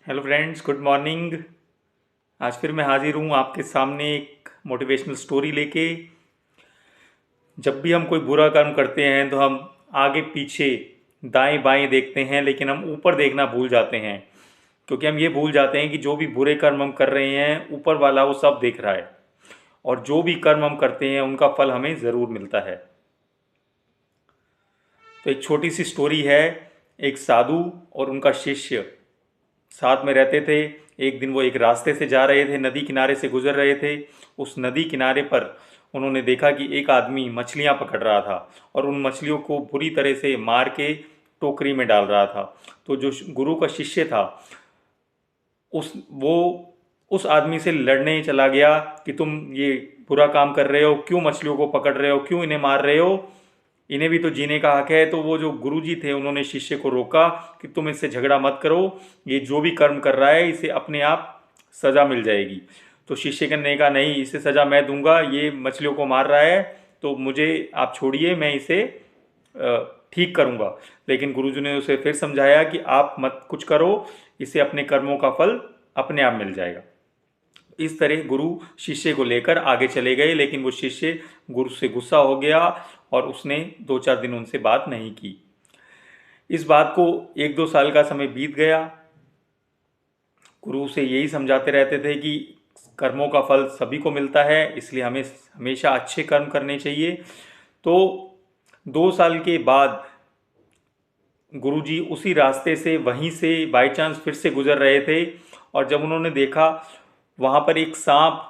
Hello friends, good morning. आज फिर मैं हाजिर हूँ आपके सामने एक मोटिवेशनल स्टोरी लेके। जब भी हम कोई बुरा कर्म करते हैं तो हम आगे पीछे दाएं बाएं देखते हैं, लेकिन हम ऊपर देखना भूल जाते हैं, क्योंकि हम ये भूल जाते हैं कि जो भी बुरे कर्म हम कर रहे हैं ऊपर वाला वो सब देख रहा है, और जो भी कर्म हम करते हैं उनका फल हमें ज़रूर मिलता है। तो एक छोटी सी स्टोरी है। एक साधु और उनका शिष्य साथ में रहते थे। एक दिन वो एक रास्ते से जा रहे थे, नदी किनारे से गुजर रहे थे। उस नदी किनारे पर उन्होंने देखा कि एक आदमी मछलियां पकड़ रहा था और उन मछलियों को बुरी तरह से मार के टोकरी में डाल रहा था। तो जो गुरु का शिष्य था वो उस आदमी से लड़ने चला गया कि तुम ये बुरा काम कर रहे हो, क्यों मछलियों को पकड़ रहे हो, क्यों इन्हें मार रहे हो, इन्हें भी तो जीने का हक है। तो वो जो गुरुजी थे उन्होंने शिष्य को रोका कि तुम इससे झगड़ा मत करो, ये जो भी कर्म कर रहा है इसे अपने आप सजा मिल जाएगी। तो शिष्य ने कहा नहीं, इसे सजा मैं दूंगा, ये मछलियों को मार रहा है तो मुझे आप छोड़िए, मैं इसे ठीक करूंगा। लेकिन गुरुजी ने उसे फिर समझाया कि आप मत कुछ करो, इसे अपने कर्मों का फल अपने आप मिल जाएगा। इस तरह गुरु शिष्य को लेकर आगे चले गए, लेकिन वो शिष्य गुरु से गुस्सा हो गया और उसने 2-4 दिन उनसे बात नहीं की। इस बात को 1-2 साल का समय बीत गया। गुरु से यही समझाते रहते थे कि कर्मों का फल सभी को मिलता है, इसलिए हमें हमेशा अच्छे कर्म करने चाहिए। तो 2 साल के बाद गुरुजी उसी रास्ते से वहीं से बाय चांस फिर से गुजर रहे थे, और जब उन्होंने देखा वहाँ पर एक सांप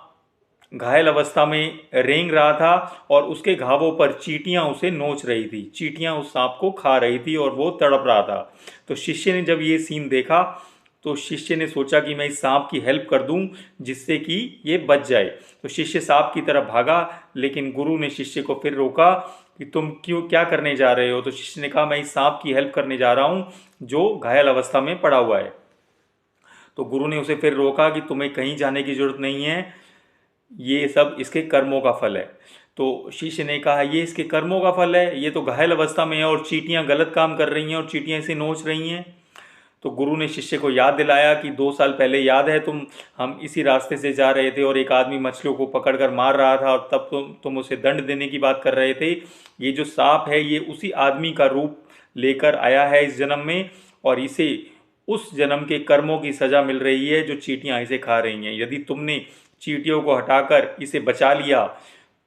घायल अवस्था में रेंग रहा था और उसके घावों पर चींटियां उसे नोच रही थी, चींटियां उस सांप को खा रही थी और वो तड़प रहा था। तो शिष्य ने जब ये सीन देखा तो शिष्य ने सोचा कि मैं इस सांप की हेल्प कर दूं जिससे कि ये बच जाए। तो शिष्य सांप की तरफ भागा, लेकिन गुरु ने शिष्य को फिर रोका कि तुम क्यों, क्या करने जा रहे हो। तो शिष्य ने कहा मैं इस सांप की हेल्प करने जा रहा हूँ जो घायल अवस्था में पड़ा हुआ है। तो गुरु ने उसे फिर रोका कि तुम्हें कहीं जाने की जरूरत नहीं है, ये सब इसके कर्मों का फल है। तो शिष्य ने कहा ये इसके कर्मों का फल है, ये तो घायल अवस्था में है और चींटियां गलत काम कर रही हैं और चींटियां इसे नोच रही हैं। तो गुरु ने शिष्य को याद दिलाया कि 2 साल पहले याद है हम इसी रास्ते से जा रहे थे और एक आदमी मछलियों को पकड़कर मार रहा था और तब तुम उसे दंड देने की बात कर रहे थे। ये जो सांप है ये उसी आदमी का रूप लेकर आया है इस जन्म में, और इसे उस जन्म के कर्मों की सजा मिल रही है जो चींटियां इसे खा रही हैं। यदि तुमने चींटियों को हटाकर इसे बचा लिया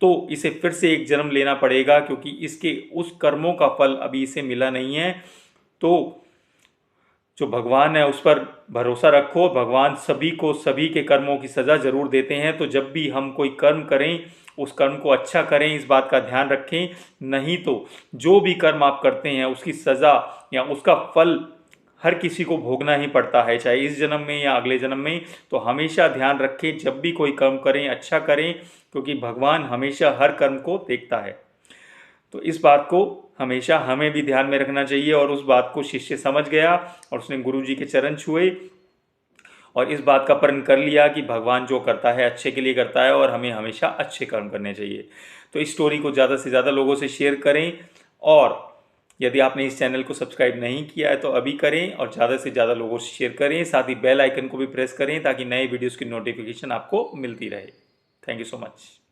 तो इसे फिर से एक जन्म लेना पड़ेगा, क्योंकि इसके उस कर्मों का फल अभी इसे मिला नहीं है। तो जो भगवान है उस पर भरोसा रखो, भगवान सभी को सभी के कर्मों की सज़ा जरूर देते हैं। तो जब भी हम कोई कर्म करें उस कर्म को अच्छा करें, इस बात का ध्यान रखें। नहीं तो जो भी कर्म आप करते हैं उसकी सज़ा या उसका फल हर किसी को भोगना ही पड़ता है, चाहे इस जन्म में या अगले जन्म में। तो हमेशा ध्यान रखें, जब भी कोई कर्म करें अच्छा करें, क्योंकि भगवान हमेशा हर कर्म को देखता है। तो इस बात को हमेशा हमें भी ध्यान में रखना चाहिए, और उस बात को शिष्य समझ गया और उसने गुरुजी के चरण छुए और इस बात का प्रण कर लिया कि भगवान जो करता है अच्छे के लिए करता है और हमें हमेशा अच्छे कर्म करने चाहिए। तो इस स्टोरी को ज़्यादा से ज़्यादा लोगों से शेयर करें, और यदि आपने इस चैनल को सब्सक्राइब नहीं किया है तो अभी करें और ज़्यादा से ज़्यादा लोगों से शेयर करें। साथ ही बेल आइकन को भी प्रेस करें ताकि नए वीडियोज़ की नोटिफिकेशन आपको मिलती रहे। Thank you so much.